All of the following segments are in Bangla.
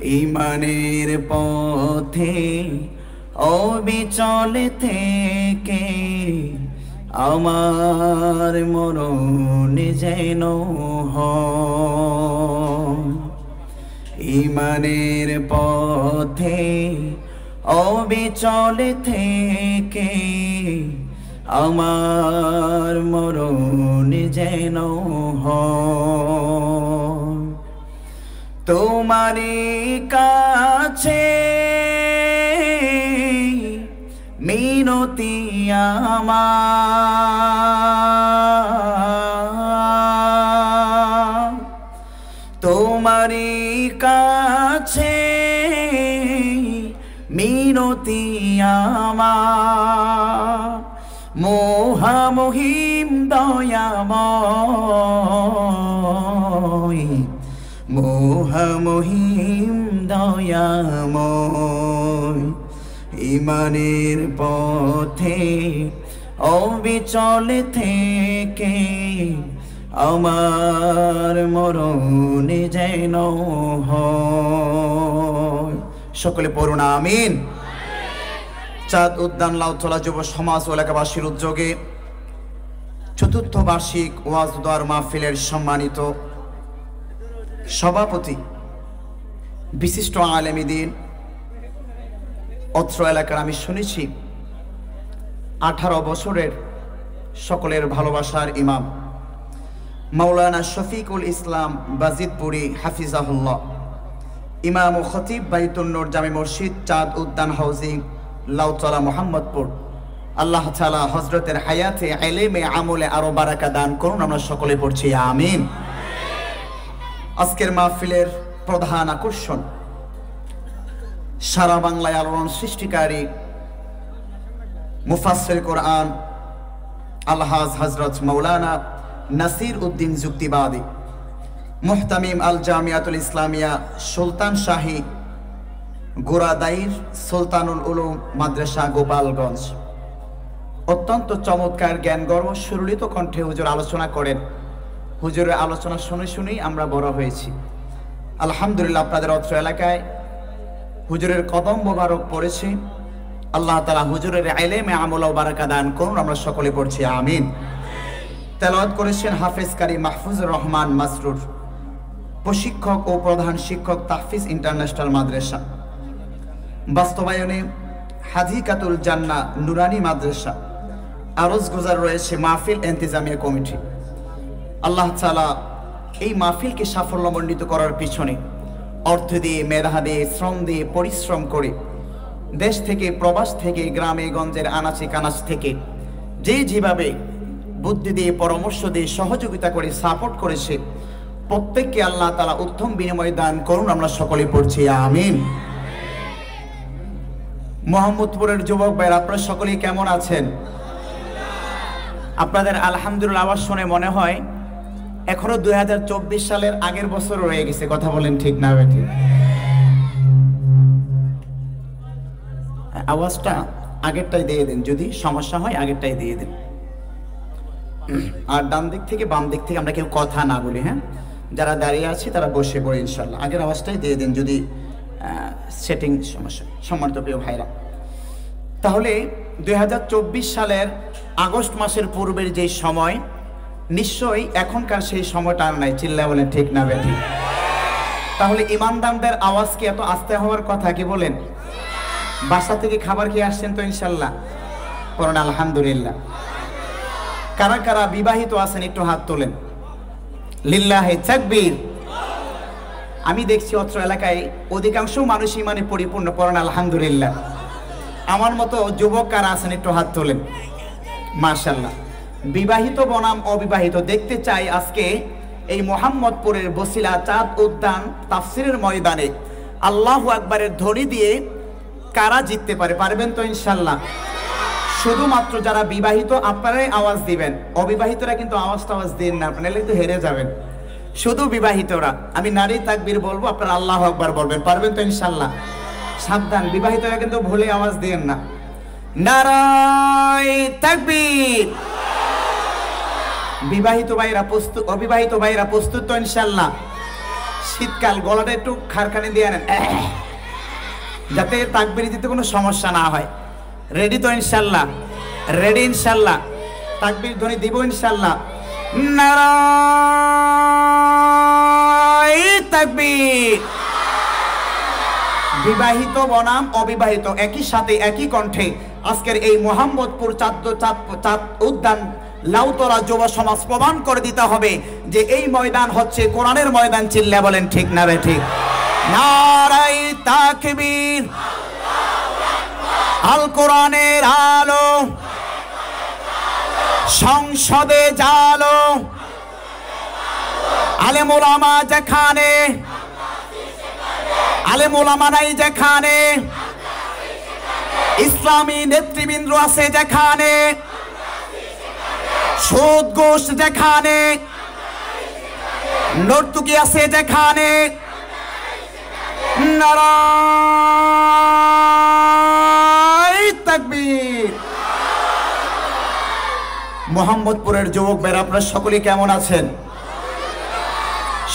ইমানের পথে অবিচল থেকে আমার মরণ যেন হয়। ইমানের পথে অবিচল থেকে আমার মরণ যেন হয়। তোমারই কাছে মিনতি আমার, তোমারই কাছে মিনতি আমার, মোহামহিম দয়াময়, মোহামহিম দয়াময়। ইমানের পথে অবিচল থেকে আমার মরণ যেন হয়। সকলে পড়ুন আমিন। চাঁদ উদ্যান লাউতলা যুব সমাজ ও এলাকাবাসীর উদ্যোগে চতুর্থ বার্ষিক ওয়াজ দোয়ার মাহফিলের সম্মানিত সভাপতি বিশিষ্ট আলেমী দ্বীন অত্র এলাকার, আমি শুনেছি 18 বছরের সকলের ভালোবাসার ইমাম মাওলানা শফিকুল ইসলাম বাজিতপুরি হাফিজাহুল্লাহ, ইমাম ও খতিব বাইতুন নূর জামে মসজিদ, চাঁদ উদ্যান হাউজিং, লাউতলা, মোহাম্মদপুর। আল্লাহ তাআলা হযরতের হায়াতে ইলমে আমলে আরো বারাকা দান করুন। আমরা সকলে পড়ছি আমিন। আজকের মাহফিলের প্রধান আকর্ষণ সারা বাংলায় আলোড়ন সৃষ্টিকারী মুফাসসির কোরআন আলহাজ হযরত মাওলানা নাসির উদ্দিন যুক্তিবাদী, মুহতামিম আল জামিয়াতুল ইসলামিয়া সুলতান শাহী গোরাদাইর সুলতানুল উলুম মাদ্রাসা গোপালগঞ্জ। অত্যন্ত চমৎকার জ্ঞানগর্ভ সুললিত কণ্ঠে হুজুর আলোচনা করেন। হুজুরের আলোচনা শুনে শুনেই আমরা বড় হয়েছি। আলহামদুলিল্লাহ, আপনাদের অত্র এলাকায় হুজুরের কদম মোবারক পড়েছে। আল্লাহ তাআলা হুজুরের ইলমে আমল ও বারাকা দান করুন। আমরা সকলে পড়ছি আমিন। তেলাওয়াত করেছেন হাফেজ কারি মাহফুজুর রহমান মাসরুর, প্রশিক্ষক ও প্রধান শিক্ষক, তাহফিজ ইন্টারন্যাশনাল মাদ্রাসা। বাস্তবায়নে হাদিকাতুল জান্নাহ নুরানি মাদ্রাসা। আরজ গুজার রয়েছে মাহফিল ইন্তেজামিয়া কমিটি। আল্লাহ তাআলা এই মাহফিলকে সাফল্যমণ্ডিত করার পিছনে অর্থ দিয়ে, মেধা দিয়ে, শ্রম দিয়ে, পরিশ্রম করে দেশ থেকে, প্রবাস থেকে, গ্রামে গঞ্জের আনাচে কানাচ থেকে যে যেভাবে বুদ্ধি দিয়ে, পরামর্শ দিয়ে, সহযোগিতা করে সাপোর্ট করেছে, প্রত্যেককে আল্লাহ তাআলা উত্তম বিনিময় দান করুন। আমরা সকলে পড়ছি আমিন। মোহাম্মদপুরের যুবক ভাইরা, আপনারা সকলেই কেমন আছেন? আপনাদের আলহামদুলিল্লাহ আওয়াজ শুনে মনে হয় এখনো 2024 সালের আগের বছর রয়ে গেছে। কথা বলেন ঠিক না বেঠিক? আওয়াজটা আগেরটাই দিয়ে দেন, যদি সমস্যা হয় আগেরটাই দিয়ে দেন। আর ডান দিক থেকে বাম দিক থেকে আমরা কেউ কথা না বলি, হ্যাঁ? যারা দাঁড়িয়ে আছে তারা বসে পড়ে ইনশাল্লাহ। আগের আওয়াজটাই দিয়ে দেন যদি সেটিং সমস্যা। সম্মানিত প্রিয় ভাইরা, তাহলে 2024 সালের আগস্ট মাসের পূর্বের যে সময়, নিশ্চয়ই এখনকার সেই সময়টা আর নাই। চিল্লা বলেন ঠিক না বেঠিক? তাহলে ইমানদারদের আওয়াজ কি এত আস্তে হওয়ার কথা? কি বলেন? বাসা থেকে খাবার খেয়ে আসছেন তো ইনশাল্লাহ? পড়ুন আলহামদুলিল্লাহ। কারা কারা বিবাহিত আছেন একটু হাত তোলেন। লিল্লাহি তাকবীর। আমি দেখছি অত্র এলাকায় অধিকাংশ মানুষ ইমানে পরিপূর্ণ। পড়ুন আলহামদুলিল্লাহ। আমার মতো যুবক কারা আছেন একটু হাত তোলেন। মাশাআল্লাহ। বিবাহিত বনাম অবিবাহিত দেখতে চাই আজকে এই মোহাম্মদপুরের বসিলা চাঁদ উদ্যান তাফসিরের ময়দানে আল্লাহু আকবারের ধ্বনি দিয়ে কারা জিততে পারে। পারবেন তো ইনশাল্লাহ? শুধুমাত্র যারা বিবাহিত আপনারাই আওয়াজ দিবেন, অবিবাহিতরা কিন্তু আওয়াজ দিন না, আপনারা তো হেরে যাবেন। শুধু বিবাহিতরা, আমি নারী তাকবীর বলবো, আপনারা আল্লাহু আকবার বলবেন। পারবেন তো ইনশাল্লাহ? সাবধান, বিবাহিতরা কিন্তু ভুলে আওয়াজ দিন না। নারায়ে তাকবীর। বিবাহিত ভাইরা প্রস্তুত? অবিবাহিত ভাইরা প্রস্তুত তো ইনশাল্লাহ? শীতকাল, গলাটা একটু খারখানি দিয়ে নেন যাতে তাকবীর দিতে কোনো সমস্যা না হয়। রেডি তো ইনশাল্লাহ? রেডি ইনশাল্লাহ? তাকবীর ধ্বনি দিব ইনশাল্লাহ। নারায়ে তাকবীর। বিবাহিত বনাম অবিবাহিত একই সাথে একই কণ্ঠে আজকের এই মোহাম্মদপুর চাঁদ উদ্যান লাউতরা যুব সমাজ প্রমাণ করে দিতে হবে যে এই ময়দান হচ্ছে কোরআনের ময়দান। চিল্লা বলেন ঠিক না রে ঠিক? নারায়ে তাকবীর। আল কোরআনের আলো সংসদে জালো, আলেম ওলামা যেখানে, আলেম ওলামা নাই যেখানে, ইসলামী নেতৃবৃন্দ আছে যেখানে, সুদ ঘুষ যেখানে, নর্তুকি আছে যেখানে, নারায়ে তাকবীর। মোহাম্মদপুরের যুবক ভাইরা আপনারা সকলে কেমন আছেন?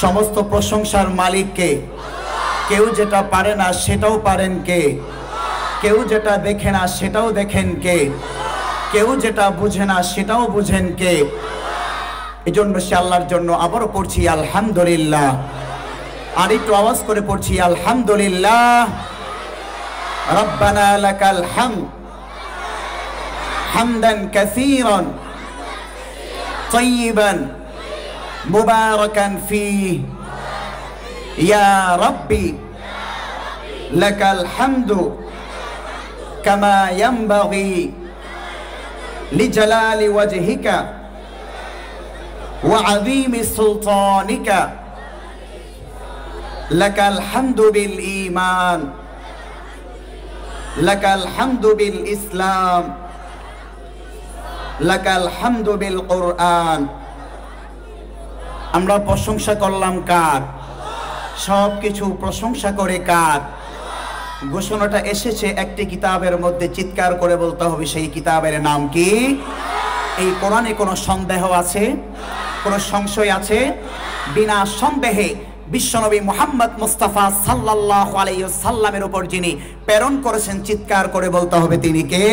সমস্ত প্রশংসার মালিক কে? কেউ যেটা পারে না সেটাও পারেন কে? কেউ যেটা দেখে না সেটাও দেখেন কে? কেউ যেটা বুঝে না সেটাও বুঝেন কে? এজন্য সে আল্লাহর জন্য আবারও পড়ছি আলহামদুলিল্লাহ। আর একটু আওয়াজ করে পড়ছি আলহামদুলিল্লাহ। রব্বানা লাকাল হামদ হামদান কাসীরান তাইয়িবান মুবারাকান ফীহি ইয়া রাব্বি লাকাল হামদু কামা ইয়ানবাগি লিজালালি ওয়াজহিকা ওয়া আযীমি সুলতানিকা লাকাল হামদু বিল ঈমান লাকাল হামদু বিল ইসলাম লাকাল হামদু বিল কুরআন। আমরা প্রশংসা করলাম কার? সবকিছু প্রশংসা করে কার? ঘোষণাটা এসেছে একটি কিতাবের মধ্যে, চিৎকার করে বলতে হবে সেই কিতাবের নাম কি? এই কোরআনে কোনো সন্দেহ আছে? কোনো সংশয় আছে? বিনা সন্দেহে বিশ্বনবী মুহাম্মদ মুস্তাফা সাল্লাল্লাহু আলাইহি ওয়াসাল্লামের উপর যিনি প্রেরণ করেছেন, চিৎকার করে বলতে হবে তিনি কে?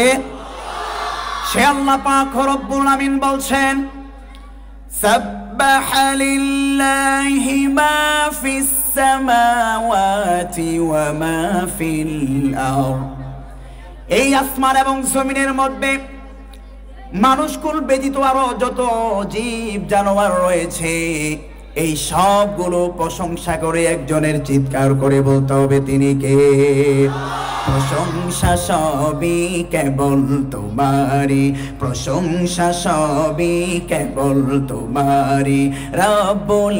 সে আল্লাহ পাক রব্বুল আমিন বলছেন, সাব্বাহা লিল্লাহি মা ফিস সামাওয়াতি ওয়া মা ফিল আরদ। এই আসমান এবং জমিনের মধ্যে মানুষকুল ব্যতীত আরো যত জীব জানোয়ার রয়েছে এই সবগুলো প্রশংসা করে একজনের, চিৎকার করে বলতে হবে তিনি কে? প্রশংসা সবই কেবল তোমারি, প্রশংসা সবই কেবল তোমারি রব্বুল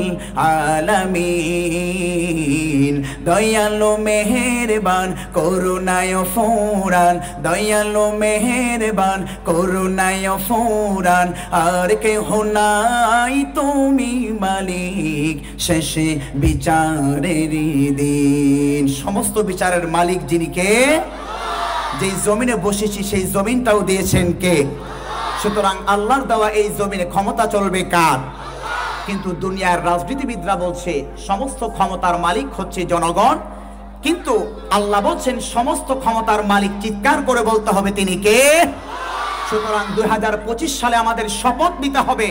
আলামিন। দয়ালু মেহেরবান করুণায় ফুরান, দয়ালু মেহেরবান করুণায় ফুরান, আর কেহ নাই তুমি মালিক শেষে বিচারের দিন। সমস্ত বিচারের মালিক যিনি কে? যেই জমিনে বসেছি সেই জমিনটাও দিয়েছেন কে? সুতরাং আল্লাহর দেওয়া এই জমিনে ক্ষমতা চলবে কার? কিন্তু দুনিয়ার রাজনীতিবিদরা বলছে সমস্ত ক্ষমতার মালিক হচ্ছে জনগণ, কিন্তু আল্লাহ বলছেন সমস্ত ক্ষমতার মালিক, চিৎকার করে বলতে হবে তিনি কে? সুতরাং 2025 সালে আমাদের শপথ নিতে হবে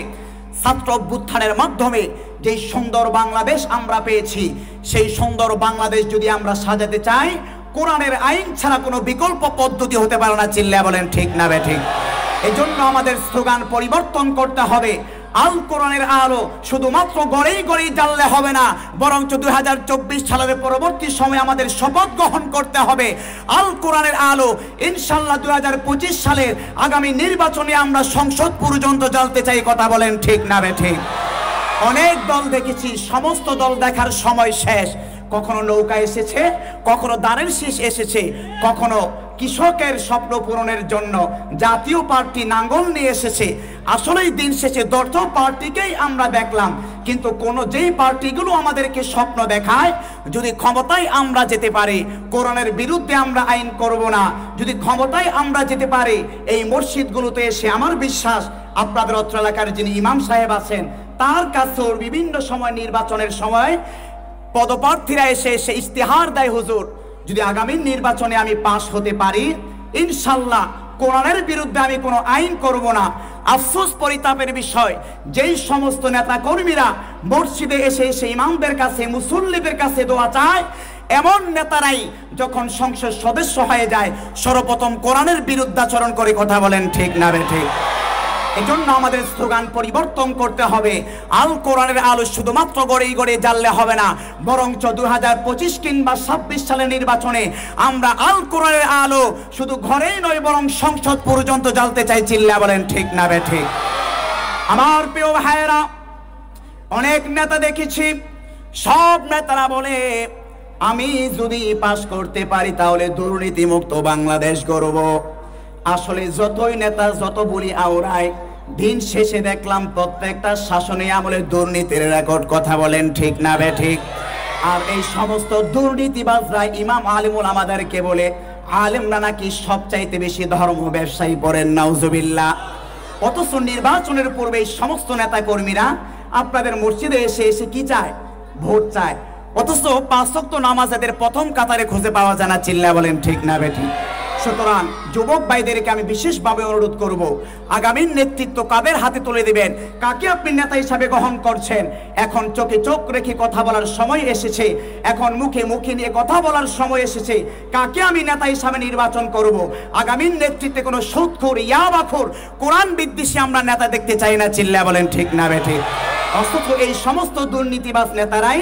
ছাত্র অভ্যুত্থানের মাধ্যমে যে সুন্দর বাংলাদেশ আমরা পেয়েছি, সেই সুন্দর বাংলাদেশ যদি আমরা সাজাতে চাই, কোরআনের আইন ছাড়া কোনো বিকল্প পদ্ধতি হতে পারে না। চিল্লায়া বলেন ঠিক না বে ঠিক? এই জন্য আমাদের স্লোগান পরিবর্তন করতে হবে। আল কোরআনের আলো শুধুমাত্র গড়েই গড়েই জ্বাললে হবে না, বরঞ্চ 2024 সালের পরবর্তী সময়ে আমাদের শপথ গ্রহণ করতে হবে আল কোরআনের আলো ইনশাল্লাহ 2025 সালের আগামী নির্বাচনে আমরা সংসদ পর্যন্ত জ্বালতে চাই। কথা বলেন ঠিক না বে ঠিক? অনেক দল দেখেছি, সমস্ত দল দেখার সময় শেষ। কখনো নৌকা এসেছে, কখনো দানের শীষ এসেছে, কখনো কৃষকের স্বপ্ন পূরণের জন্য জাতীয় পার্টি নাঙ্গল নিয়ে এসেছে। আসলেই দিন শেষে দর্থ পার্টিকেই আমরা দেখলাম, কিন্তু যেই পার্টিগুলো আমাদেরকে স্বপ্ন দেখায়, যদি ক্ষমতায় আমরা যেতে পারি কোরআনের বিরুদ্ধে আমরা আইন করব না, যদি ক্ষমতায় আমরা যেতে পারি এই মসজিদগুলোতে এসে, আমার বিশ্বাস আপনাদের অত্র এলাকার যিনি ইমাম সাহেব আছেন তার কাছেও বিভিন্ন সময় নির্বাচনের সময় পদপ্রার্থীরা এসে এসে ইস্তেহার দেয়, হুজুর যদি আগামী নির্বাচনে আমি পাশ হতে পারি ইনশাল্লাহ কোরআনের বিরুদ্ধে আমি কোনো আইন করব না। আফসোস পরিতাপের বিষয়, যেই সমস্ত নেতা কর্মীরা মসজিদে এসে এসে ইমামদের কাছে মুসল্লিদের কাছে দোয়া চায়, এমন নেতারাই যখন সংসদ সদস্য হয়ে যায় সর্বপ্রথম কোরআনের বিরুদ্ধাচরণ করে কথা বলেন, ঠিক না বেঠিক? এজন্য আমাদের স্লোগান পরিবর্তন করতে হবে। আল কোরআনের আলো শুধুমাত্র গড়েই গড়ে জ্বাললে হবে না, বরঞ্চ 2025 কিংবা 26 সালের নির্বাচনে আমরা আল কোরআনের আলো শুধু ঘরেই নয় বরং সংসদ পর্যন্ত জ্বালতে চাই। চিল্লা বলেন, ঠিক না বেঠিক? আমার প্রিয় ভাইয়েরা, অনেক নেতা দেখেছি, সব নেতারা বলে আমি যদি পাশ করতে পারি তাহলে দুর্নীতিমুক্ত বাংলাদেশ গড়ব। আসলে যতই নেতা যত বলি আওড়ায়, দিন শেষে দেখলাম প্রত্যেকটা শাসনে আমলে দুর্নীতির রেকর্ড। কথা বলেন, ঠিক না বেঠিক? আর এই সমস্ত দুর্নীতিবাজরা ইমাম আলিমুল আমাদেরকে বলে আলেমরা নাকি সবচাইতে বেশি ধর্ম ব্যবসায়ী পড়েন, নাউজুবিল্লাহ। অথচ নির্বাচনের পূর্বে এই সমস্ত নেতা কর্মীরা আপনাদের মসজিদে এসে এসে কি চায়? ভোট চায়। অথচ 5 ওয়াক্ত নামাজ এদের প্রথম কাতারে খুঁজে পাওয়া যায় না। চিল্লা বলেন, ঠিক না বেঠিক? সুতরাং যুবক ভাইদেরকে আমি বিশেষভাবে অনুরোধ করব, আগামীর নেতৃত্ব কাদের হাতে তুলে দিবেন, কাকে আপনি নেতা হিসাবে গ্রহণ করছেন, এখন চোখে চোখ রেখে কথা বলার সময় এসেছে, এখন মুখে মুখে নিয়ে কথা বলার সময় এসেছে। কাকে আমি নেতা হিসাবে নির্বাচন করব? আগামীর নেতৃত্বে কোনো সুদখোর, ইয়াবাখোর, কোরআন বিদ্বেষী আমরা নেতা দেখতে চাই না। চিল্লা বলেন, ঠিক না বেঠিক? অথচ এই সমস্ত দুর্নীতিবাজ নেতারাই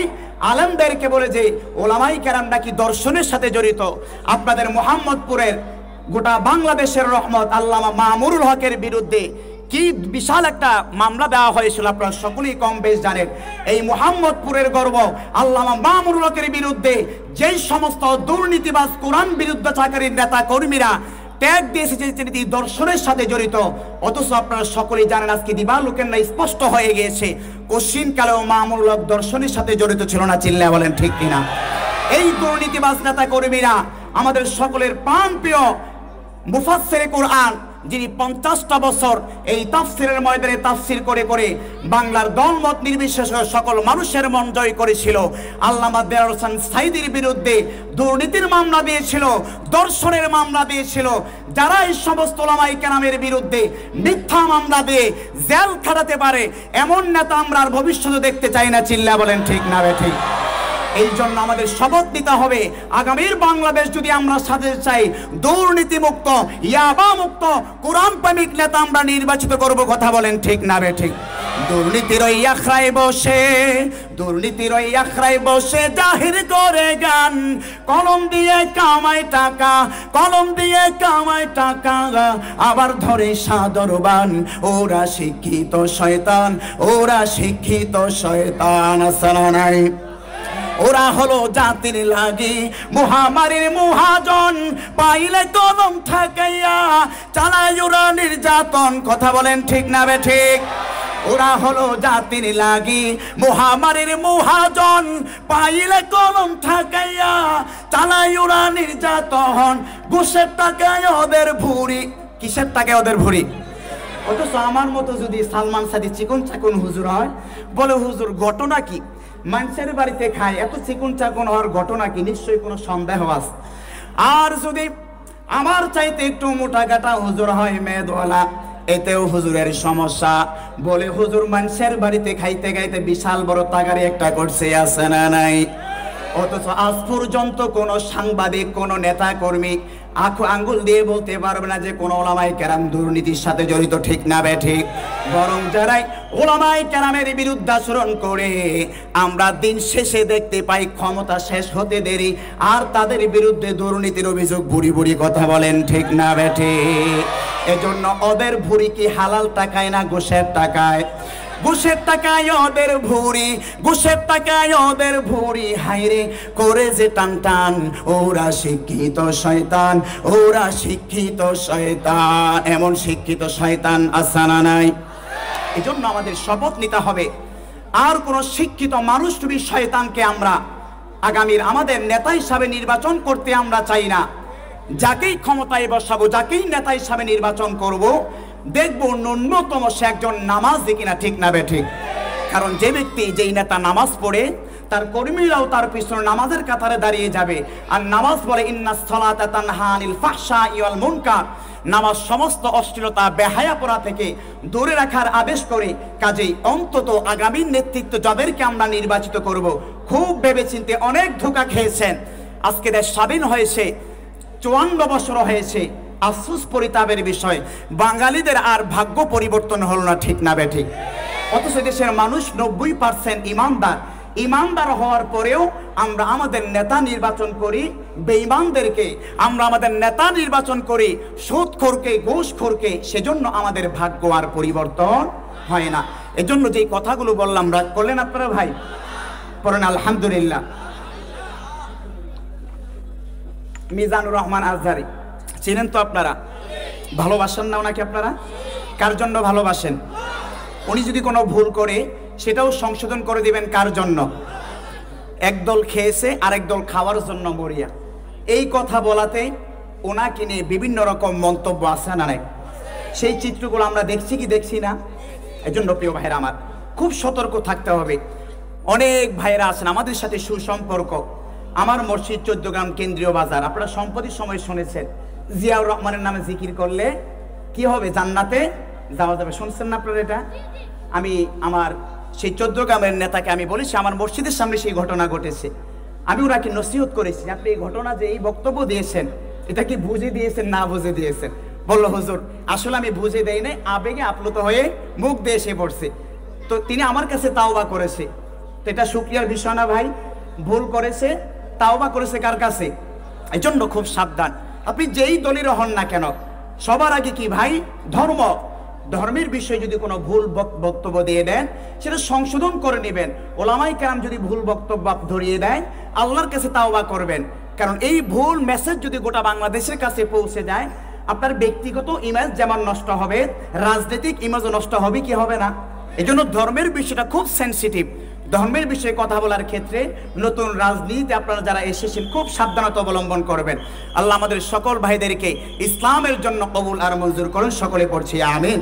আলেমদেরকে বলে যে ওলামাই কেরাম নাকি দর্শনের সাথে জড়িত। আপনাদের মোহাম্মদপুরের গোটা বাংলাদেশের রহমত আল্লামা মামুনুল হকের বিরুদ্ধে কি বিশাল একটা মামলা দেওয়া হয়েছিল, আপনারা সকলেই কম বেশ জানেন। এই মোহাম্মদপুরের গর্ব আল্লামা মামুনুল হকের বিরুদ্ধে যেই সমস্ত দুর্নীতিবাজ কোরআন বিরুদ্ধাচারী নেতা কর্মীরা ট্যাগ দিয়েছে যে তিনি দর্শনের সাথে জড়িত, অথচ আপনারা সকলেই জানেন আজকে দিবালোকের না স্পষ্ট হয়ে গিয়েছে কোশ্চিন কালেও মামুনুল হক দর্শনের সাথে জড়িত ছিল না। চিল্লা বলেন, ঠিক কিনা? এই দুর্নীতিবাজ নেতা কর্মীরা আমাদের সকলের প্রাণপ্রিয় মুফাসসিরে কোরআন, যিনি 50টা বছর এই তাফসিরের ময়দানে তাফসির করে করে বাংলার দলমত নির্বিশেষে সকল মানুষের মন জয় করেছিল, আল্লামা দেওয়ার হোসেন সাইদির বিরুদ্ধে দুর্নীতির মামলা দিয়েছিল, দর্শনের মামলা দিয়েছিল। যারা এই সমস্ত ওলামায়ে কেরামের বিরুদ্ধে মিথ্যা মামলা দিয়ে জেল খাটাতে পারে এমন নেতা আমরা আর ভবিষ্যতে দেখতে চাই না। চিল্লা বলেন, ঠিক না বেঠিক? এই জন্য আমাদের শপথ নিতে হবে, আগামীর বাংলাদেশ যদি আমরা সাজাতে চাই দুর্নীতিমুক্ত, ইয়াবা মুক্ত, কোরআন প্রেমিক নেতা আমরা নির্বাচিত করব। কথা বলেন, ঠিক না বেঠিক? দুর্নীতির ওই আখড়ায় বসে, দুর্নীতির ওই আখড়ায় বসে জাহির করে গান, কলম দিয়ে কামায় টাকা, কলম দিয়ে কামায় টাকা, আবার ধরে সাদরবান। ওরা শিক্ষিত শয়তান, ওরা শিক্ষিত শয়তান। আসসালামু আলাইকুম। ওরা হলো জাতির লাগি মহামারীর মহাজন, পাইলে কলম ঠেকাইয়া চালায় ওরা নির্যাতন। কথা বলেন, ঠিক না বেঠিক? ওরা হলো জাতির লাগি মহামারীর মহাজন, পাইলে কলম ঠেকাইয়া চালায় ওরা নির্যাতন। ঘুষের টাকায় ওদের ভুঁড়ি। কিসের টাকায় ওদের ভুঁড়ি? অথচ আমার মতো যদি সালমান সাদি চিকন চাকুন হুজুর হয়, বলে হুজুর ঘটনা কি? মানুষের বাড়িতে খায়, এত চিকুন চাকুন হওয়ার ঘটনা কি? নিশ্চয়ই কোনো সন্দেহ আছে। আর যদি আমার চাইতে একটু মোটা কাটা হুজুর হয়, মেদওয়ালা, এতেও হুজুরের সমস্যা। বলে হুজুর মানুষের বাড়িতে খাইতে খাইতে বিশাল বড় তাগারি একটা করছে, আছে না নাই? অথচ আজ পর্যন্ত কোন সাংবাদিক, কোন নেতা কর্মী আঙ্গুল দিয়ে বলতে পারবে না যে কোন ওলামায়ে কেরাম দুর্নীতির সাথে জড়িত। ঠিক না বেঠিক? বরং যারাই ওলামায়ে কেরামের বিরুদ্ধে আচরণ করে আমরা দিন শেষে দেখতে পাই ক্ষমতা শেষ হতে দেরি আর তাদের বিরুদ্ধে দুর্নীতির অভিযোগ বুড়ি বুড়ি। কথা বলেন, ঠিক না বেঠিক? এজন্য ওদের ভুঁড়ি কি হালাল টাকায় না ঘুষের টাকায়? ঘুষের টাকায় ওদের ভুঁড়ি, ঘুষের টাকায় ওদের ভুঁড়ি। হাইরে করে যে টান টান, ওরা শিক্ষিত শয়তান, ওরা শিক্ষিত শয়তান। এমন শিক্ষিত শয়তান আছে না নাই? এই জন্য আমাদের শপথ নিতে হবে, আর কোন শিক্ষিত মানুষ তুমি শয়তানকে আমরা আগামীর আমাদের নেতা হিসাবে নির্বাচন করতে আমরা চাই না। যাকেই ক্ষমতায় বসাবো, যাকেই নেতা হিসাবে নির্বাচন করব, দেখবো ন্যূনতম সে একজন নামাজি কিনা। ঠিক না বেঠিক? কারণ যে ব্যক্তি, যেই নেতা নামাজ পড়ে তার কর্মীরাও তার পিছনে নামাজের কাতারে দাঁড়িয়ে যাবে। আর নামাজ বলে ইন্নাস সালাতা তানহা আনিল ফাহশাই ওয়াল মুনকার, নামাজ সমস্ত অশ্লীলতা বেহায়াপনা থেকে দূরে রাখার আদেশ করে। কাজেই অন্তত আগামী নেতৃত্ব যাদেরকে আমরা নির্বাচিত করব, খুব ভেবেচিন্তে, অনেক ধোঁকা খেয়েছেন। আজকে দেশ স্বাধীন হয়েছে, 54 বছর হয়েছে। আফসোস পরিতাপের বিষয়, বাঙালিদের আর ভাগ্য পরিবর্তন হলো না, ঠিক না বেঠিক? অথচ দেশের মানুষ 90% ইমানদার। ইমানদার হওয়ার পরেও আমরা আমাদের নেতা নির্বাচন করি বেঈমানদেরকে, আমরা আমাদের নেতা নির্বাচন করি সুদখোরকে, ঘুষখোরকে। সেজন্য আমাদের ভাগ্য আর পরিবর্তন হয় না। এজন্য যেই কথাগুলো বললাম, রাগ করলেন আপনারা ভাই? পড়েন আলহামদুলিল্লাহ। মিজানুর রহমান আজহারি চিনেন তো আপনারা? ভালোবাসেন না ওনাকে আপনারা? কার জন্য ভালোবাসেন? উনি যদি কোনো ভুল করে সেটাও সংশোধন করে দিবেন কার জন্য? একদল খেয়েছে আরেক দল খাওয়ার জন্য মরিয়া। এই কথা বলাতে ওনাকে নিয়ে বিভিন্ন রকম মন্তব্য আছে না নাই? সেই চিত্রগুলো আমরা দেখছি কি দেখছি না? এজন্য প্রিয় ভাইরা আমার, খুব সতর্ক থাকতে হবে। অনেক ভাইরা আছেন আমাদের সাথে সুসম্পর্ক। আমার মসজিদ 14 গ্রাম কেন্দ্রীয় বাজার, আপনারা সম্প্রতি সময় শুনেছেন জিয়াউর রহমানের নামে জিকির করলে কি হবে? জান্নাতে যাওয়া যাবে। শুনছেন না আপনারা এটা? আমি আমার সেই 14 গ্রামের নেতাকে আমি বলেছি, আমার মসজিদের সামনে সেই ঘটনা ঘটেছে। আমি ওনাকে নসিহত করেছি, আপনি এই ঘটনা যে এই বক্তব্য দিয়েছেন এটা কি বুঝে দিয়েছেন না বুঝে দিয়েছেন? বলল হুজুর আসলে আমি বুঝে দেই নাই, আবেগে আপ্লুত হয়ে মুখ দিয়ে এসে পড়ছে। তো তিনি আমার কাছে তাওবা করেছে। তো এটা শুকরিয়ার বিষয় না ভাই? ভুল করেছে, তাওবা করেছে কার কাছে? এই জন্য খুব সাবধান। আপনি যেই দলের হন না কেন, সবার আগে কি ভাই? ধর্মের বিষয়ে যদি কোনো ভুল বক্তব্য দিয়ে দেন সেটা সংশোধন করে নেবেন। ওলামায়ে কেরাম যদি ভুল বক্তব্য ধরিয়ে দেয়, আল্লাহর কাছে তাওবা করবেন। কারণ এই ভুল মেসেজ যদি গোটা বাংলাদেশের কাছে পৌঁছে যায়, আপনার ব্যক্তিগত ইমেজ যেমন নষ্ট হবে, রাজনৈতিক ইমেজও নষ্ট হবে, কি হবে না? এই জন্য ধর্মের বিষয়টা খুব সেনসিটিভ। ধর্মের বিষয়ে কথা বলার ক্ষেত্রে নতুন রাজনীতিতে আপনারা যারা এসেছেন খুব সাবধানতা অবলম্বন করবেন। আল্লাহ আমাদের সকল ভাইদেরকে ইসলামের জন্য কবুল আর মঞ্জুর করুন। সকলে পড়ছি আমিন।